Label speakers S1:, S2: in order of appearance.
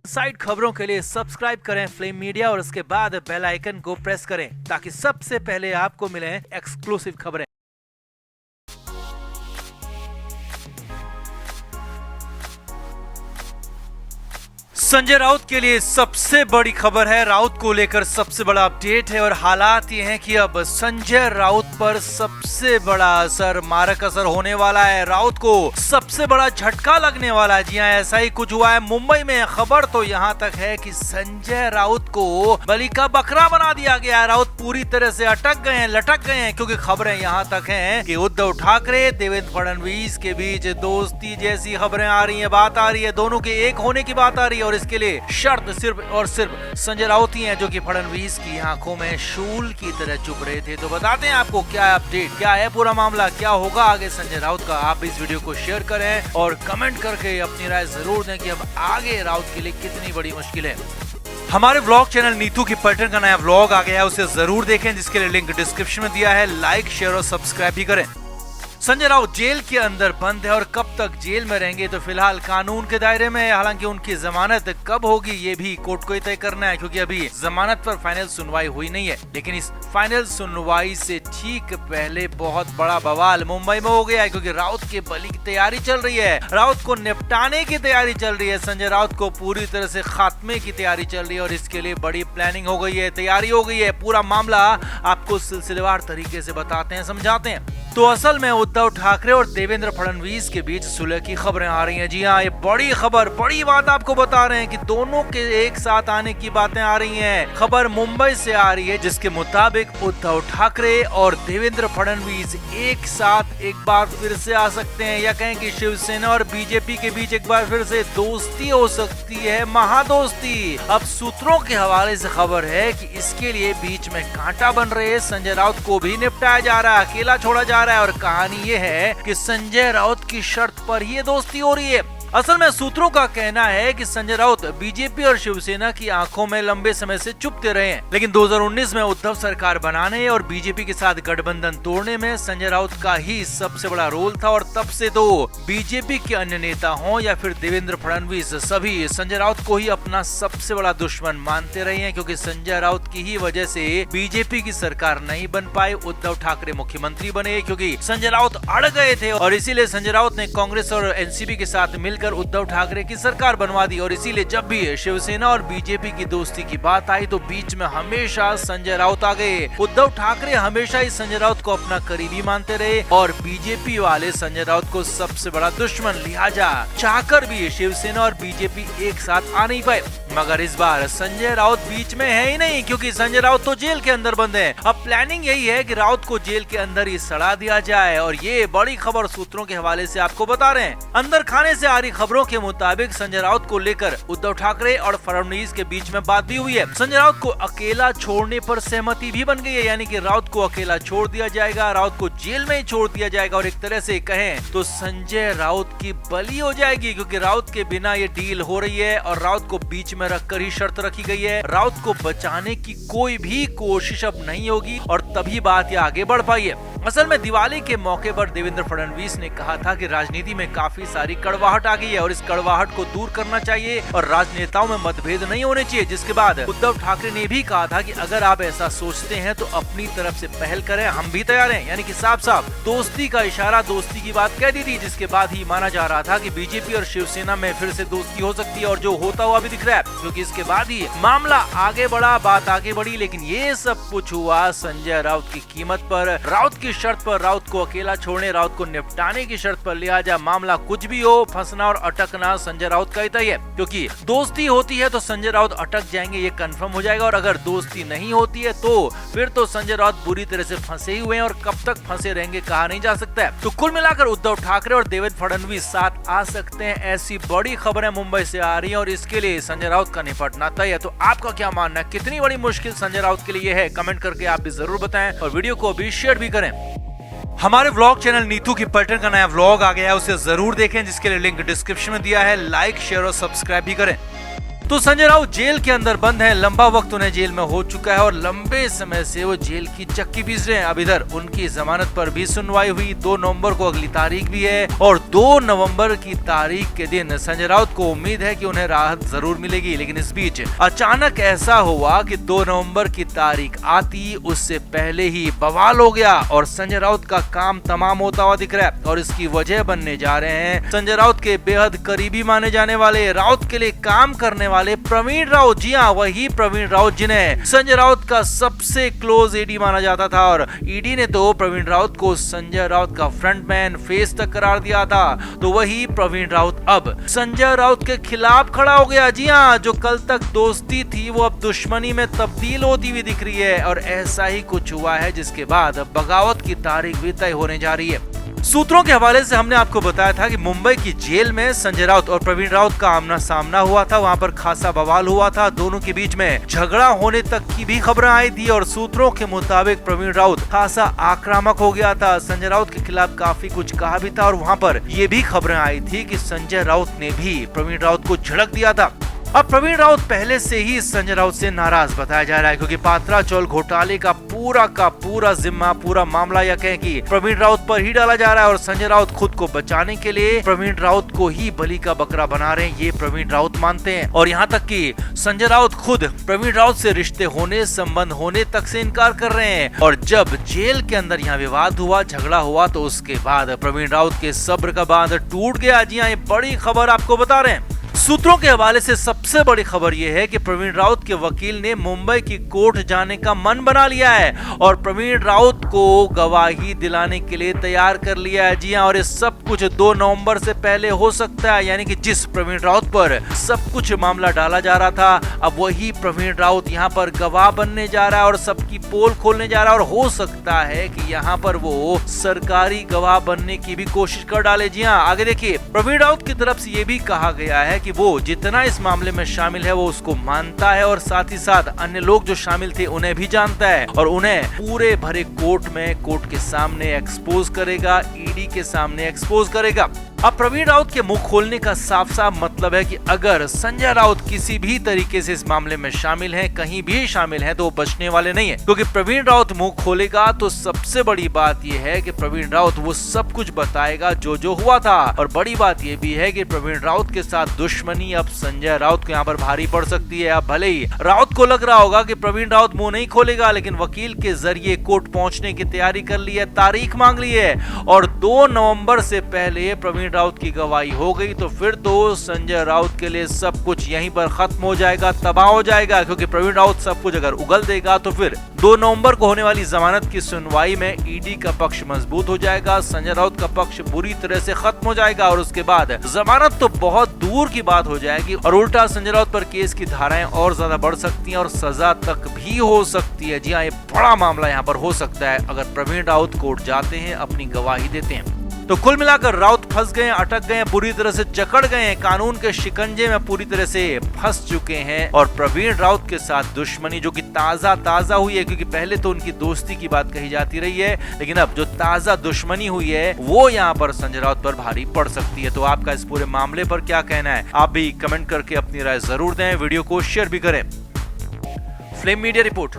S1: Side खबरों के लिए सब्सक्राइब करें फ्लेम मीडिया और उसके बाद बेल आइकन को प्रेस करें ताकि सबसे पहले आपको मिले एक्सक्लूसिव खबरें। संजय राउत के लिए सबसे बड़ी खबर है, राउत को लेकर सबसे बड़ा अपडेट है और हालात ये हैं कि अब संजय राउत पर सबसे बड़ा असर, मारक असर होने वाला है। राउत को सबसे बड़ा झटका लगने वाला है। जी हां, ऐसा ही कुछ हुआ है मुंबई में। खबर तो यहां तक है कि संजय राउत को बलि का बकरा बना दिया गया है। राउत पूरी तरह से अटक गए हैं, लटक गए हैं, क्योंकि खबरें यहां तक हैं कि उद्धव ठाकरे देवेंद्र फडणवीस के बीच दोस्ती जैसी खबरें आ रही है, बात आ रही है, दोनों के एक होने की बात आ रही है और इसके लिए शर्त सिर्फ और सिर्फ संजय राउत ही हैं, जो कि फडणवीस की आंखों में शूल की तरह चुभ रहे थे। तो बताते हैं आपको क्या है अपडेट, क्या है पूरा मामला, क्या होगा आगे संजय राउत का। आप इस वीडियो को शेयर करें और कमेंट करके अपनी राय जरूर दें कि अब आगे राउत के लिए कितनी बड़ी मुश्किल है। हमारे व्लॉग चैनल नीतू की पलटन का नया व्लॉग आ गया है, उसे जरूर देखें, जिसके लिए लिंक डिस्क्रिप्शन में दिया है। लाइक, शेयर और सब्सक्राइब भी करें। संजय राउत जेल के अंदर बंद है और कब तक जेल में रहेंगे तो फिलहाल कानून के दायरे में है। हालांकि उनकी जमानत कब होगी ये भी कोर्ट को ही तय करना है, क्योंकि अभी जमानत पर फाइनल सुनवाई हुई नहीं है। लेकिन इस फाइनल सुनवाई से ठीक पहले बहुत बड़ा बवाल मुंबई में हो गया है, क्योंकि राउत के बलि की तैयारी चल रही है, राउत को निपटाने की तैयारी चल रही है, संजय राउत को पूरी तरह से खात्मे की तैयारी चल रही है और इसके लिए बड़ी प्लानिंग हो गई है, तैयारी हो गई है। पूरा मामला आपको सिलसिलेवार तरीके से बताते हैं, समझाते हैं। तो असल में उद्धव ठाकरे और देवेंद्र फडणवीस के बीच सुलह की खबरें आ रही हैं। जी हाँ, ये बड़ी खबर, बड़ी बात आपको बता रहे हैं कि दोनों के एक साथ आने की बातें आ रही हैं। खबर मुंबई से आ रही है, जिसके मुताबिक उद्धव ठाकरे और देवेंद्र फडणवीस एक साथ एक बार फिर से आ सकते हैं, या कहें कि शिवसेना और बीजेपी के बीच एक बार फिर से दोस्ती हो सकती है, महादोस्ती। अब सूत्रों के हवाले से खबर है कि इसके लिए बीच में कांटा बन रहे संजय राउत को भी निपटाया जा रहा है, अकेला छोड़ा जा रहा है। और कहानी ये है कि संजय राउत की शर्त पर ये दोस्ती हो रही है। असल में सूत्रों का कहना है कि संजय राउत बीजेपी और शिवसेना की आंखों में लंबे समय से चुभते रहे हैं, लेकिन 2019 में उद्धव सरकार बनाने और बीजेपी के साथ गठबंधन तोड़ने में संजय राउत का ही सबसे बड़ा रोल था। और तब से तो बीजेपी के अन्य नेता हों या फिर देवेंद्र फडणवीस, सभी संजय राउत को ही अपना सबसे बड़ा दुश्मन मानते रहे हैं, क्योंकि संजय राउत की ही वजह से बीजेपी की सरकार नहीं बन पाई, उद्धव ठाकरे मुख्यमंत्री बने, क्योंकि संजय राउत अड़ गए थे। और इसीलिए संजय राउत ने कांग्रेस और एनसीपी के साथ मिलकर उद्धव ठाकरे की सरकार बनवा दी। और इसीलिए जब भी शिवसेना और बीजेपी की दोस्ती की बात आई तो बीच में हमेशा संजय राउत आ गए। उद्धव ठाकरे हमेशा ही संजय राउत को अपना करीबी मानते रहे और बीजेपी वाले संजय राउत को सबसे बड़ा दुश्मन, लिहाजा चाहकर भी शिवसेना और बीजेपी एक साथ आ नहीं पाए। मगर इस बार संजय राउत बीच में है ही नहीं, क्योंकि संजय राउत तो जेल के अंदर बंद है। अब प्लानिंग यही है कि राउत को जेल के अंदर ही सड़ा दिया जाए, और ये बड़ी खबर सूत्रों के हवाले से आपको बता रहे हैं। अंदर खाने से आ रही खबरों के मुताबिक संजय राउत को लेकर उद्धव ठाकरे और फडणवीस के बीच में बात भी हुई है। संजय राउत को अकेला छोड़ने पर सहमति भी बन गई है, यानी कि राउत को अकेला छोड़ दिया जाएगा, राउत को जेल में ही छोड़ दिया जाएगा। और एक तरह से कहें तो संजय राउत की बलि हो जाएगी, क्योंकि राउत के बिना ये डील हो रही है और राउत को बीच में रखकर ही शर्त रखी गई है। राउत को बचाने की कोई भी कोशिश अब नहीं होगी और तभी बात ये आगे बढ़ पाई है। असल में दिवाली के मौके पर देवेंद्र फडणवीस ने कहा था कि राजनीति में काफी सारी कड़वाहट आ गई है और इस कड़वाहट को दूर करना चाहिए और राजनेताओं में मतभेद नहीं होने चाहिए। जिसके बाद उद्धव ठाकरे ने भी कहा था कि अगर आप ऐसा सोचते हैं तो अपनी तरफ से पहल करें, हम भी तैयार हैं। यानी कि साफ साफ दोस्ती का इशारा, दोस्ती की बात कह दी थी, जिसके बाद ही माना जा रहा था कि बीजेपी और शिवसेना में फिर से दोस्ती हो सकती है, और जो होता हुआ भी दिख रहा है, क्योंकि इसके बाद ही मामला आगे बढ़ा, बात आगे बढ़ी। लेकिन ये सब कुछ हुआ संजय राउत की कीमत पर, राउत की शर्त पर, राउत को अकेला छोड़ने, राउत को निपटाने की शर्त पर। लिहाजा मामला कुछ भी हो, फंसना और अटकना संजय राउत का ही तय है, क्योंकि दोस्ती होती है तो संजय राउत अटक जाएंगे, ये कंफर्म हो जाएगा। और अगर दोस्ती नहीं होती है तो फिर तो संजय राउत बुरी तरह से फंसे ही हुए हैं और कब तक फंसे रहेंगे कहा नहीं जा सकता है। तो कुल मिलाकर उद्धव ठाकरे और देवेंद्र फडणवीस साथ आ सकते हैं, ऐसी बड़ी खबरें मुंबई से आ रही है और इसके लिए संजय राउत का निपटना तय है। तो आपका क्या मानना है, कितनी बड़ी मुश्किल संजय राउत के लिए है? कमेंट करके आप भी जरूर बताएं और वीडियो को भी शेयर भी करें। हमारे व्लॉग चैनल नीतू की पलटन का नया व्लॉग आ गया है, उसे जरूर देखें, जिसके लिए लिंक डिस्क्रिप्शन में दिया है। लाइक, शेयर और सब्सक्राइब भी करें। तो संजय राउत जेल के अंदर बंद हैं, लंबा वक्त उन्हें जेल में हो चुका है और लंबे समय से वो जेल की चक्की पीस रहे हैं। अब इधर उनकी जमानत पर भी सुनवाई हुई, 2 नवंबर को अगली तारीख भी है और 2 नवंबर की तारीख के दिन संजय राउत को उम्मीद है कि उन्हें राहत जरूर मिलेगी। लेकिन इस बीच अचानक ऐसा हुआ कि 2 नवंबर की तारीख आती उससे पहले ही बवाल हो गया और संजय राउत का काम तमाम होता हुआ दिख रहा है। और इसकी वजह बनने जा रहे हैं संजय राउत के बेहद करीबी माने जाने वाले, राउत के लिए काम करने वाले प्रवीण राउत। जी हाँ, वही प्रवीण राउत जिन्हें संजय राउत का सबसे क्लोज ईडी माना जाता था और ईडी ने तो प्रवीण राउत को संजय राउत का फ्रंटमैन फेस तक करार दिया था। तो वही प्रवीण राउत अब संजय राउत के खिलाफ खड़ा हो गया। जी हाँ, जो कल तक दोस्ती थी वो अब दुश्मनी में तब्दील होती हुई दिख रही है और ऐसा ही कुछ हुआ है जिसके बाद बगावत की तारीख भी तय होने जा रही है। सूत्रों के हवाले से हमने आपको बताया था कि मुंबई की जेल में संजय राउत और प्रवीण राउत का आमना सामना हुआ था, वहां पर खासा बवाल हुआ था, दोनों के बीच में झगड़ा होने तक की भी खबरें आई थी और सूत्रों के मुताबिक प्रवीण राउत खासा आक्रामक हो गया था, संजय राउत के खिलाफ काफी कुछ कहा भी था और वहां पर ये भी खबरें आई थी कि संजय राउत ने भी प्रवीण राउत को झड़क दिया था। अब प्रवीण राउत पहले से ही संजय राउत से नाराज बताया जा रहा है क्योंकि पात्रा चौल घोटाले का पूरा जिम्मा, पूरा मामला या कहें कि प्रवीण राउत पर ही डाला जा रहा है और संजय राउत खुद को बचाने के लिए प्रवीण राउत को ही बलि का बकरा बना रहे हैं, ये प्रवीण राउत मानते हैं। और यहाँ तक कि संजय राउत खुद प्रवीण राउत से रिश्ते होने, संबंध होने तक से इनकार कर रहे हैं। और जब जेल के अंदर यहाँ विवाद हुआ, झगड़ा हुआ, तो उसके बाद प्रवीण राउत के सब्र का बांध टूट गया। जी हाँ, ये बड़ी खबर आपको बता रहे हैं। सूत्रों के हवाले से सबसे बड़ी खबर यह है कि प्रवीण राउत के वकील ने मुंबई की कोर्ट जाने का मन बना लिया है और प्रवीण राउत को गवाही दिलाने के लिए तैयार कर लिया है। जी हां, और ये सब कुछ 2 नवंबर से पहले हो सकता है, यानी कि जिस प्रवीण राउत पर सब कुछ मामला डाला जा रहा था, अब वही प्रवीण राउत यहाँ पर गवाह बनने जा रहा है और सबकी पोल खोलने जा रहा है और हो सकता है कि यहाँ पर वो सरकारी गवाह बनने की भी कोशिश कर डाले। जी हाँ, आगे देखिए, प्रवीण राउत की तरफ से ये भी कहा गया है कि वो जितना इस मामले में शामिल है वो उसको मानता है और साथ ही साथ अन्य लोग जो शामिल थे उन्हें भी जानता है और उन्हें पूरे भरे कोर्ट में, कोर्ट के सामने एक्सपोज करेगा, ईडी के सामने एक्सपोज करेगा। अब प्रवीण राउत के मुंह खोलने का साफ साफ मतलब है कि अगर संजय राउत किसी भी तरीके से इस मामले में शामिल हैं, कहीं भी शामिल हैं, तो वो बचने वाले नहीं है, क्योंकि प्रवीण राउत मुंह खोलेगा तो सबसे बड़ी बात यह है कि प्रवीण राउत वो सब कुछ बताएगा जो जो हुआ था। और बड़ी बात यह भी है कि प्रवीण राउत के साथ दुश्मनी अब संजय राउत को यहाँ पर भारी पड़ सकती है। अब भले ही राउत को लग रहा होगा कि प्रवीण राउत मुंह नहीं खोलेगा, लेकिन वकील के जरिए कोर्ट पहुंचने की तैयारी कर ली है, तारीख मांग ली है और 2 नवंबर से पहले प्रवीण राउत की गवाही हो गई तो फिर तो संजय राउत के लिए सब कुछ यहीं पर खत्म हो जाएगा, तबाह हो जाएगा, क्योंकि प्रवीण राउत सब कुछ अगर उगल देगा तो फिर 2 नवंबर को होने वाली जमानत की सुनवाई में ईडी का पक्ष मजबूत हो जाएगा, संजय राउत का पक्ष बुरी तरह से खत्म हो जाएगा और उसके बाद जमानत तो बहुत दूर की बात हो जाएगी और उल्टा संजय राउत पर केस की धाराएं और ज्यादा बढ़ सकती हैं और सजा तक भी हो सकती है। जी हाँ, ये बड़ा मामला यहाँ पर हो सकता है अगर प्रवीण राउत कोर्ट जाते हैं, अपनी गवाही देते हैं। तो कुल मिलाकर राउत फंस गए, अटक गए, पूरी तरह से जकड़ गए हैं, कानून के शिकंजे में पूरी तरह से फंस चुके हैं और प्रवीण राउत के साथ दुश्मनी जो कि ताजा हुई है, क्योंकि पहले तो उनकी दोस्ती की बात कही जाती रही है, लेकिन अब जो ताजा दुश्मनी हुई है वो यहाँ पर संजय राउत पर भारी पड़ सकती है। तो आपका इस पूरे मामले पर क्या कहना है, आप भी कमेंट करके अपनी राय जरूर दें, वीडियो को शेयर भी करें। Flame media report.